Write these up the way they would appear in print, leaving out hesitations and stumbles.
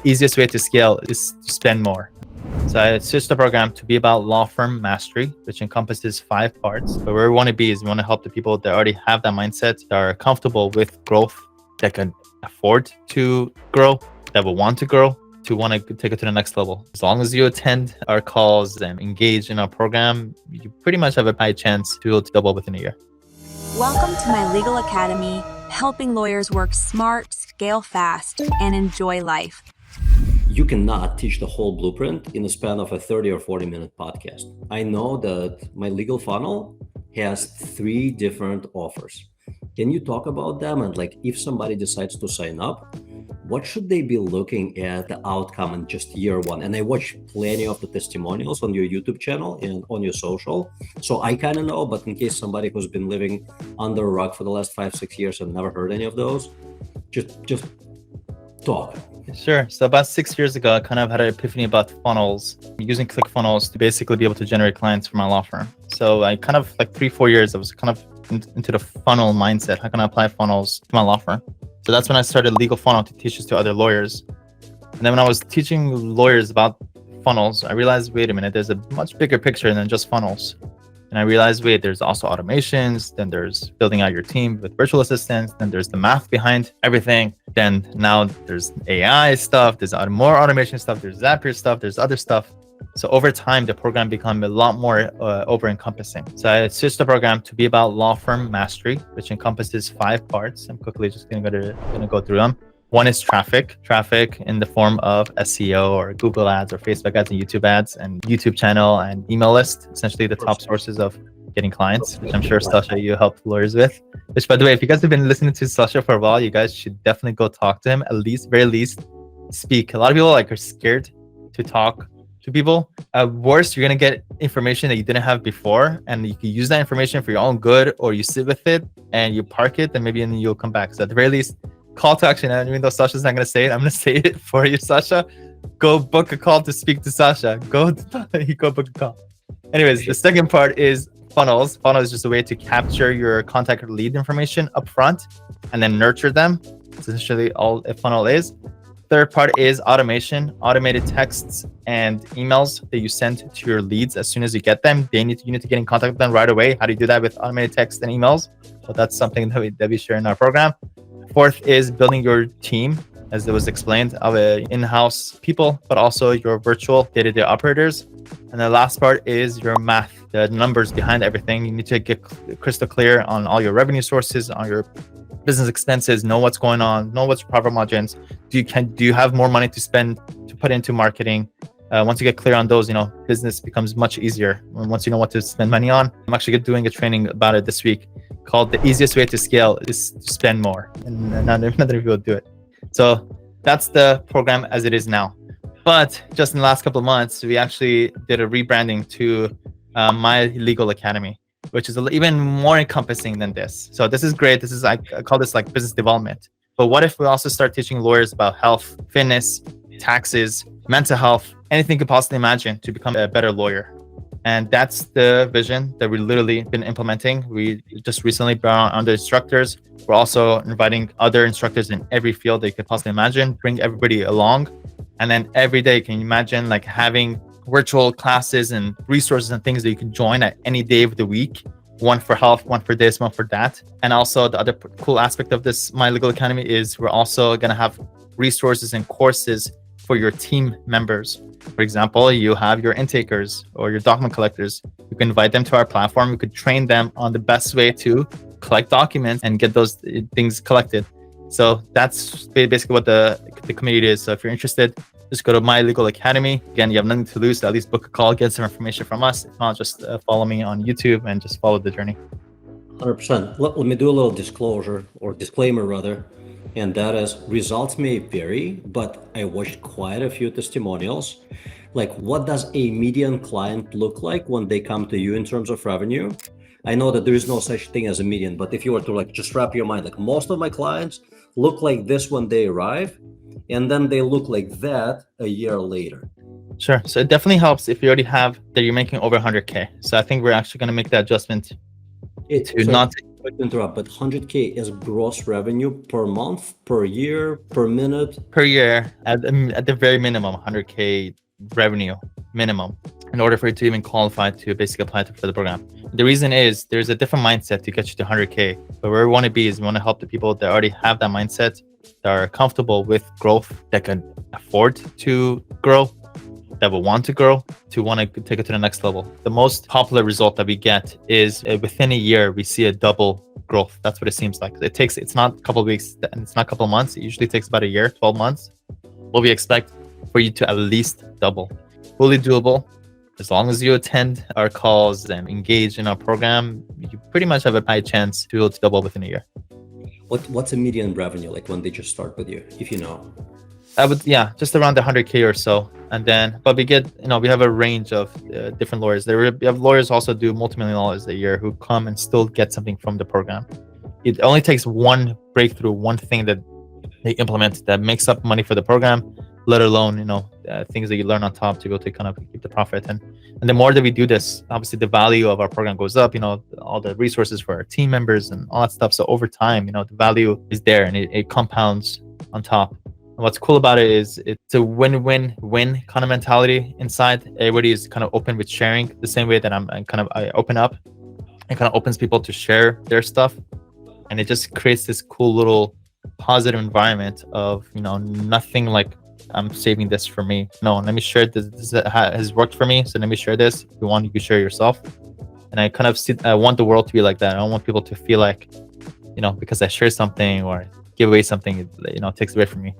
easiest way to scale is to spend more. So I switched the program to be about law firm mastery, which encompasses 5 parts. But where we want to be is we want to help the people that already have that mindset, that are comfortable with growth, that can afford to grow, that will want to grow, to want to take it to the next level. As long as you attend our calls and engage in our program, you pretty much have a high chance to be able to double within a year. Welcome to my legal academy, helping lawyers work smart, scale fast, and enjoy life. You cannot teach the whole blueprint in the span of a 30 or 40-minute podcast. I know that my legal funnel has 3 different offers. Can you talk about them? And like, if somebody decides to sign up, what should they be looking at the outcome in just year 1? And I watch plenty of the testimonials on your YouTube channel and on your social. So I kind of know, but in case somebody who's been living under a rock for the last 5-6 years and never heard any of those, just talk. Sure. So about 6 years ago, I kind of had an epiphany about funnels, using ClickFunnels to basically be able to generate clients for my law firm. So I kind of, like 3-4 years, I was kind of into the funnel mindset. How can I apply funnels to my law firm? So that's when I started Legal Funnel to teach this to other lawyers. And then when I was teaching lawyers about funnels, I realized, wait a minute, there's a much bigger picture than just funnels. And I realized, wait, there's also automations, then there's building out your team with virtual assistants, then there's the math behind everything. Then now there's AI stuff, there's more automation stuff, there's Zapier stuff, there's other stuff. So over time, the program became a lot more over-encompassing. So I switched the program to be about law firm mastery, which encompasses 5 parts. I'm quickly just gonna go through them. One is traffic in the form of SEO or Google ads or Facebook ads and YouTube ads and YouTube channel and email list, essentially the top sources of getting clients, which I'm sure, Sasha, you help lawyers with. Which, by the way, if you guys have been listening to Sasha for a while, you guys should definitely go talk to him, very least speak. A lot of people are scared to talk to people. At worst, you're going to get information that you didn't have before, and you can use that information for your own good, or you sit with it and you park it, and maybe and you'll come back. So at the very least, call to action. And even though Sasha's not going to say it, I'm going to say it for you, Sasha. Go book a call to speak to Sasha. Go book a call. Anyways, the second part is funnels. Funnel is just a way to capture your contact or lead information up front and then nurture them. That's essentially all a funnel is. Third part is automation, automated texts and emails that you send to your leads as soon as you get them. You need to get in contact with them right away. How do you do that with automated text and emails? So that's something that we share in our program. Fourth is building your team, as it was explained, of in-house people, but also your virtual day-to-day operators. And the last part is your math, the numbers behind everything. You need to get crystal clear on all your revenue sources, on your business expenses, know what's going on, know what's your profit margins. Do you have more money to spend to put into marketing? Once you get clear on those, business becomes much easier once you know what to spend money on. I'm actually doing a training about it this week called The Easiest Way to Scale is to Spend More. And not every people do it. So that's the program as it is now. But just in the last couple of months, we actually did a rebranding to My Legal Academy, which is even more encompassing than this. So this is great. This is, I call this like business development. But what if we also start teaching lawyers about health, fitness, taxes, mental health, anything you could possibly imagine to become a better lawyer? And that's the vision that we literally been implementing. We just recently brought on the instructors. We're also inviting other instructors in every field that you could possibly imagine, bring everybody along. And then every day, can you imagine having virtual classes and resources and things that you can join at any day of the week? One for health, one for this, one for that. And also the other cool aspect of this My Legal Academy is we're also going to have resources and courses for your team members. For example, you have your intakers or your document collectors. You can invite them to our platform. You could train them on the best way to collect documents and get those things collected. So that's basically what the community is. So if you're interested, just go to My Legal Academy. Again, you have nothing to lose. At least book a call, get some information from us. If not, just follow me on YouTube and just follow the journey. 100%. Let me do a little disclosure or disclaimer rather. And that is, results may vary, but I watched quite a few testimonials. What does a median client look like when they come to you in terms of revenue? I know that there is no such thing as a median, but if you were to just wrap your mind, most of my clients look like this when they arrive, and then they look like that a year later. Sure. So it definitely helps if you already have that you're making over 100K. So I think we're actually going to make that adjustment sorry to interrupt, but 100K is gross revenue per month, per year, per minute? Per year, at the very minimum, 100K revenue minimum, in order for you to even qualify to basically apply for the program. The reason is there's a different mindset to get you to 100K, but where we want to be is we want to help the people that already have that mindset, that are comfortable with growth, that can afford to grow, that will want to grow, to want to take it to the next level. The most popular result that we get is within a year, we see a double growth. That's what it seems like. It's not a couple of weeks and it's not a couple of months. It usually takes about a year, 12 months. What we expect for you to at least double. Fully doable. As long as you attend our calls and engage in our program, you pretty much have a high chance to be able to double within a year. What's a median revenue like when they just start with you, if you know? I would, yeah, just around the 100K or so. And then, but we get, we have a range of different lawyers. We have lawyers also do multi-million dollars a year who come and still get something from the program. It only takes one breakthrough, one thing that they implement that makes up money for the program, let alone, things that you learn on top to be able to kind of keep the profit. And the more that we do this, obviously the value of our program goes up, all the resources for our team members and all that stuff. So over time, the value is there and it compounds on top. And what's cool about it is it's a win-win-win kind of mentality inside. Everybody is kind of open with sharing the same way that I open up. It kind of opens people to share their stuff. And it just creates this cool little positive environment of, nothing like I'm saving this for me. No, let me share this. This has worked for me. So let me share this. If you want, you can share yourself. And I kind of I want the world to be like that. I don't want people to feel like, because I share something or give away something, it takes away from me.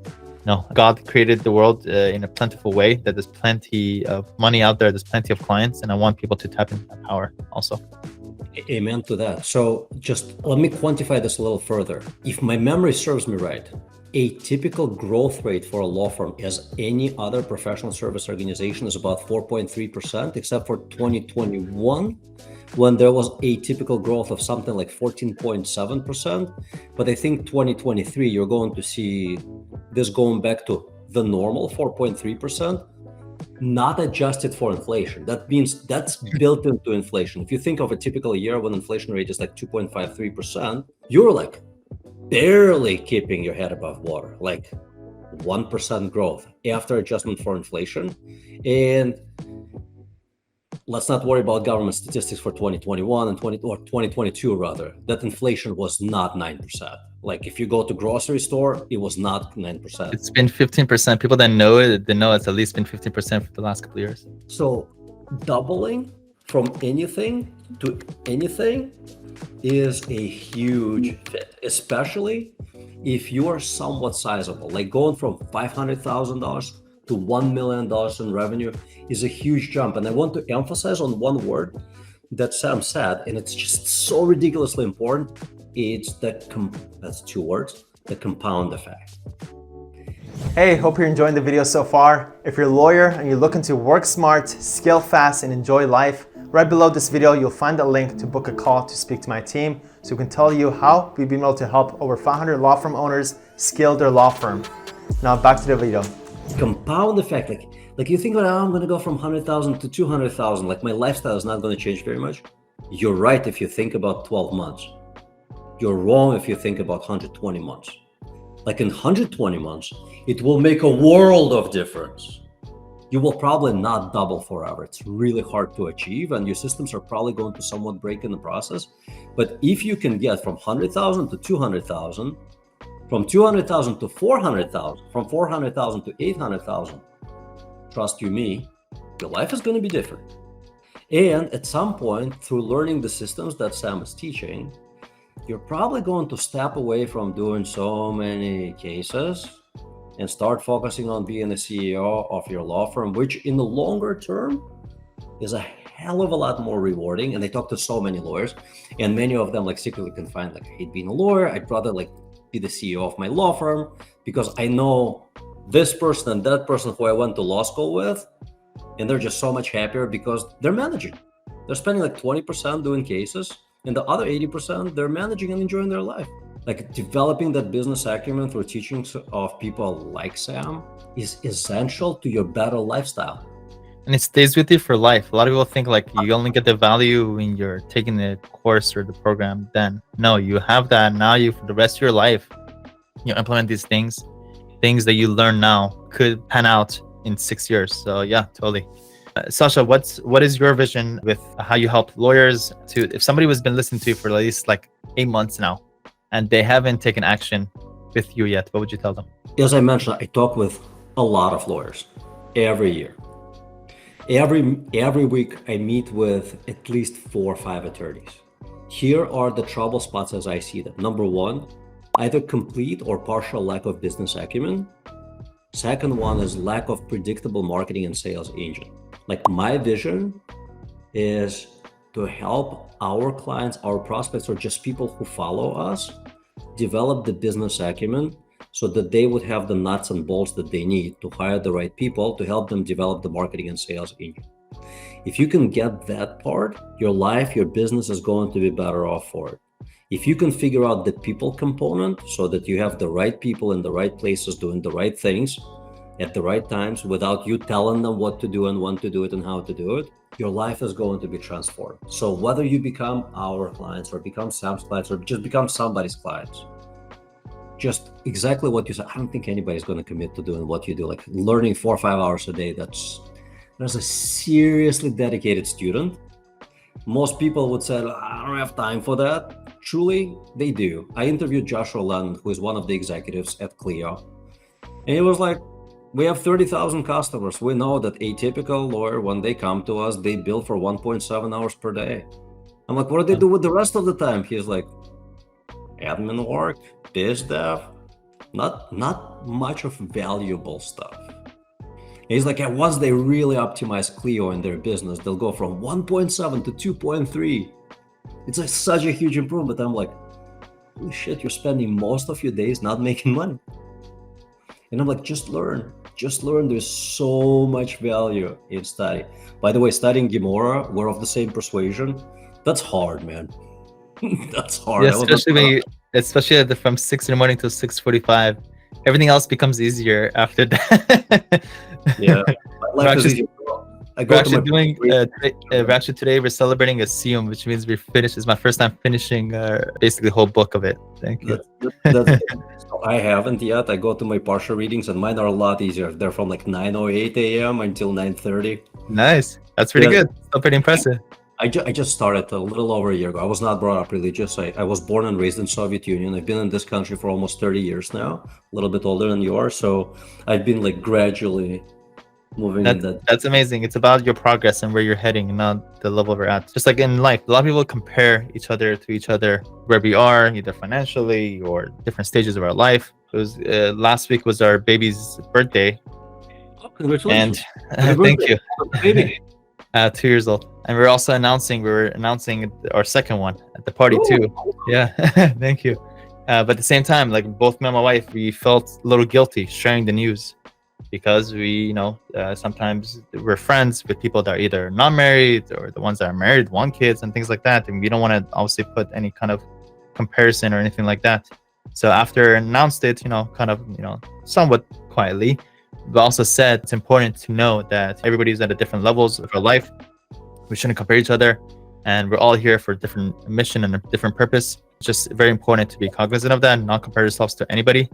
No, God created the world in a plentiful way, that there's plenty of money out there, there's plenty of clients, and I want people to tap into that power also. Amen to that. So just let me quantify this a little further. If my memory serves me right, a typical growth rate for a law firm as any other professional service organization is about 4.3%, except for 2021, when there was a typical growth of something like 14.7%. But I think 2023, you're going to see this going back to the normal 4.3%, not adjusted for inflation. That means that's built into inflation. If you think of a typical year when inflation rate is like 2.53%, you're like barely keeping your head above water, like 1% growth after adjustment for inflation. And let's not worry about government statistics for 2021 and 2022 rather, that inflation was not 9%. Like if you go to grocery store, it was not 9%. It's been 15%. People that know it, they know it's at least been 15% for the last couple of years. So doubling from anything to anything is a huge fit, especially if you are somewhat sizable. Like going from $500,000 to $1 million in revenue is a huge jump. And I want to emphasize on one word that Sam said, and it's just so ridiculously important. It's that's two words, the compound effect. Hey, hope you're enjoying the video so far. If you're a lawyer and you're looking to work smart, scale fast, and enjoy life, right below this video, you'll find a link to book a call to speak to my team so we can tell you how we've been able to help over 500 law firm owners scale their law firm. Now back to the video. Compound effect, like you think about, I'm going to go from 100,000 to 200,000, like my lifestyle is not going to change very much. You're right if you think about 12 months. You're wrong if you think about 120 months. Like in 120 months, it will make a world of difference. You will probably not double forever. It's really hard to achieve, and your systems are probably going to somewhat break in the process. But if you can get from 100,000 to 200,000, from 200,000 to 400,000, from 400,000 to 800,000, trust you me, your life is going to be different. And at some point, through learning the systems that Sam is teaching, you're probably going to step away from doing so many cases and start focusing on being the CEO of your law firm, which in the longer term is a hell of a lot more rewarding. And I talk to so many lawyers, and many of them secretly confined, I hate being a lawyer. I'd rather be the CEO of my law firm because I know this person and that person who I went to law school with, and they're just so much happier because they're managing. They're spending 20% doing cases, and the other 80%, they're managing and enjoying their life. Developing that business acumen through teachings of people like Sam is essential to your better lifestyle. And it stays with you for life. A lot of people think like you only get the value when you're taking the course or the program. Then no, you have that now. You for the rest of your life, you implement these things that you learn now could pan out in 6 years. So yeah, totally. Sasha, what is your vision with how you help lawyers to, if somebody has been listening to you for at least like 8 months now and they haven't taken action with you yet, what would you tell them? As I mentioned, I talk with a lot of lawyers every year. Every week I meet with at least 4 or 5 attorneys. Here are the trouble spots as I see them. Number one, either complete or partial lack of business acumen. Second one is lack of predictable marketing and sales engine. Like my vision is to help our clients, our prospects, or just people who follow us develop the business acumen so that they would have the nuts and bolts that they need to hire the right people to help them develop the marketing and sales engine. If you can get that part, your life, your business is going to be better off for it. If you can figure out the people component so that you have the right people in the right places doing the right things at the right times without you telling them what to do and when to do it and how to do it, your life is going to be transformed. So whether you become our clients or become Sam's clients or just become somebody's clients, just exactly what you said. I don't think anybody's going to commit to doing what you do, like learning 4 or 5 hours a day. There's a seriously dedicated student. Most people would say, I don't have time for that. Truly, they do. I interviewed Joshua Lennon, who is one of the executives at Clio. And he was like, we have 30,000 customers. We know that a typical lawyer, when they come to us, they bill for 1.7 hours per day. I'm like, what do they do with the rest of the time? He's like, admin work, biz dev, not much of valuable stuff. And he's like, once they really optimize Clio in their business, they'll go from 1.7 to 2.3. It's like such a huge improvement. I'm like, holy shit, you're spending most of your days not making money. And I'm like, just learn. There's so much value in study. By the way, studying Gemara, we're of the same persuasion. That's hard, man. That's hard. Yeah, especially from 6 in the morning till 6:45. Everything else becomes easier after that. Yeah, life is easier. We're actually today we're celebrating a siyum, which means we finished. It's my first time finishing basically the whole book of it. Thank you. So I haven't yet. I go to my partial readings and mine are a lot easier. They're from like 9:08 a.m. until 9:30. Nice. That's pretty good. Still pretty impressive. I just started a little over a year ago. I was not brought up religious. I was born and raised in Soviet Union. I've been in this country for almost 30 years now, a little bit older than you are. So I've been like gradually moving in that. That's amazing. It's about your progress and where you're heading and not the level we're at. Just like in life, a lot of people compare each other to each other, where we are, either financially or different stages of our life. It was last week was our baby's birthday. Oh, congratulations. And thank you. Baby. 2 years old. And we were announcing our second one at the party too. Yeah, thank you. But at the same time, like both me and my wife, we felt a little guilty sharing the news because we, sometimes we're friends with people that are either not married or the ones that are married, want kids and things like that. And we don't want to obviously put any kind of comparison or anything like that. So after announced it, somewhat quietly, we also said it's important to know that everybody's at a different levels of our life. We shouldn't compare each other, and we're all here for a different mission and a different purpose. It's just very important to be cognizant of that and not compare yourselves to anybody.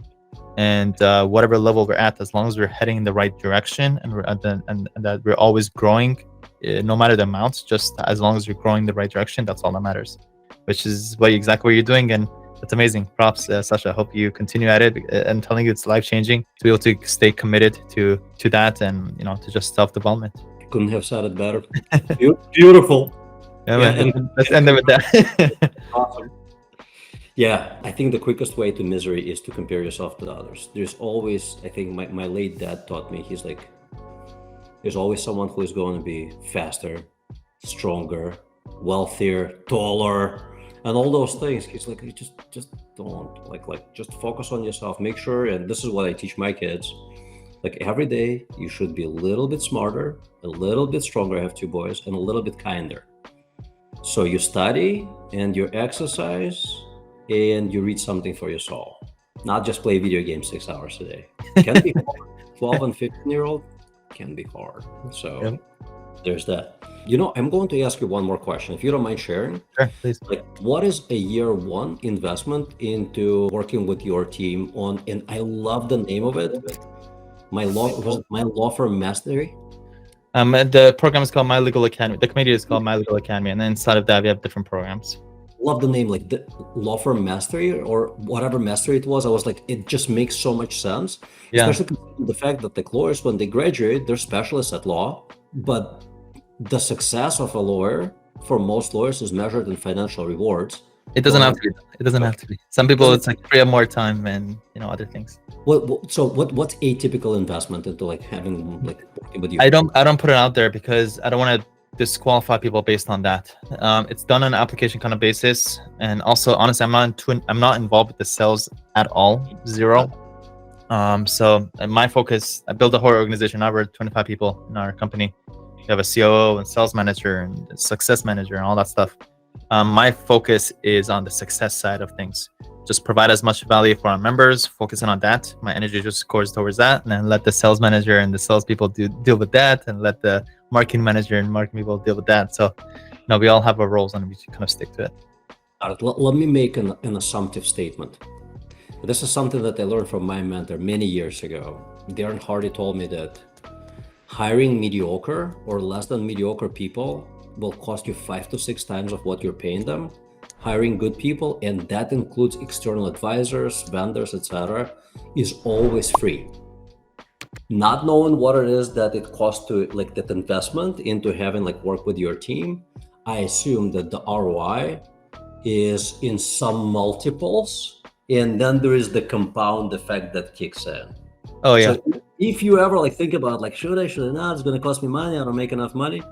And whatever level we're at, as long as we're heading in the right direction and that we're always growing, no matter the amount, just as long as you're growing the right direction, that's all that matters. Which is exactly what you're doing, and that's amazing. Props, Sasha. I hope you continue at it. I'm telling you, it's life-changing to be able to stay committed to that and to just self-development. Couldn't have said it better. Beautiful. Yeah, let's end it with that. Awesome. Yeah, I think the quickest way to misery is to compare yourself to others. There's always, I think my late dad taught me, he's like, there's always someone who is going to be faster, stronger, wealthier, taller, and all those things. He's like, you just don't just focus on yourself. Make sure, and this is what I teach my kids, like every day you should be a little bit smarter, a little bit stronger. I have 2 boys, and a little bit kinder. So you study and you exercise and you read something for your soul, not just play video games 6 hours a day. Can be 12 and 15-year-old. can be hard. So Yep. there's that. You know, I'm going to ask you one more question, if you don't mind sharing. Sure, please. Like, what is a year one investment into working with your team on? And I love the name of it. My law firm mastery. The program is called My Legal Academy. The committee is called My Legal Academy, and then inside of that we have different programs. Love the name, like the law firm mastery or whatever mastery it was. I was like, it just makes so much sense. Yeah. Especially the fact that the lawyers, when they graduate, they're specialists at law, but the success of a lawyer for most lawyers is measured in financial rewards. It doesn't have to be. It doesn't have to be. Some people, it's like free up more time and other things. What's a typical investment into like having like working with you? I don't put it out there because I don't want to disqualify people based on that. It's done on an application kind of basis, and also honestly, I'm not involved with the sales at all, zero. So my focus, I built a whole organization. Now we're 25 people in our company. We have a COO and sales manager and a success manager and all that stuff. My focus is on the success side of things. Just provide as much value for our members, focusing on that. My energy just goes towards that, and then let the sales manager and the salespeople deal with that, and let the marketing manager and marketing people deal with that. So, we all have our roles, and we should kind of stick to it. Let me make an assumptive statement. This is something that I learned from my mentor many years ago. Darren Hardy told me that hiring mediocre or less than mediocre people will cost you 5 to 6 times of what you're paying them. Hiring good people, and that includes external advisors, vendors, etc., is always free. Not knowing what it is that it costs to like that investment into having like work with your team, I assume that the ROI is in some multiples, and then there is the compound effect that kicks in. Oh yeah. So if you ever like think about like should I not, it's going to cost me money, I don't make enough money,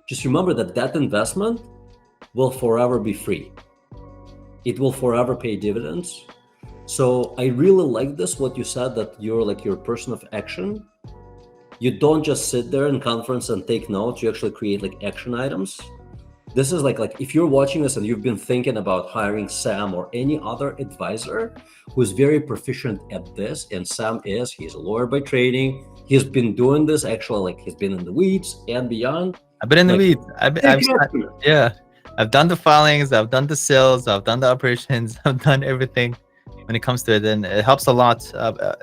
just remember that investment will forever be free. It will forever pay dividends. So I really like this, what you said, that you're like your person of action. You don't just sit there in conference and take notes, you actually create like action items. This is like if you're watching this and you've been thinking about hiring Sam or any other advisor who's very proficient at this, and Sam he's a lawyer by training. He's been doing this actually, like he's been in the weeds and beyond. I've been in the weeds. I've done the filings, I've done the sales, I've done the operations, I've done everything when it comes to it, and it helps a lot.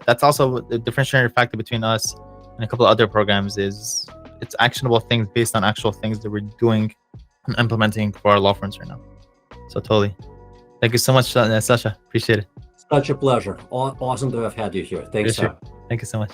That's also the differentiating factor between us and a couple of other programs is it's actionable things based on actual things that we're doing and implementing for our law firms right now. So totally. Thank you so much, Sasha. Appreciate it. Such a pleasure. Awesome to have had you here. Thanks, Sam. Thank you so much.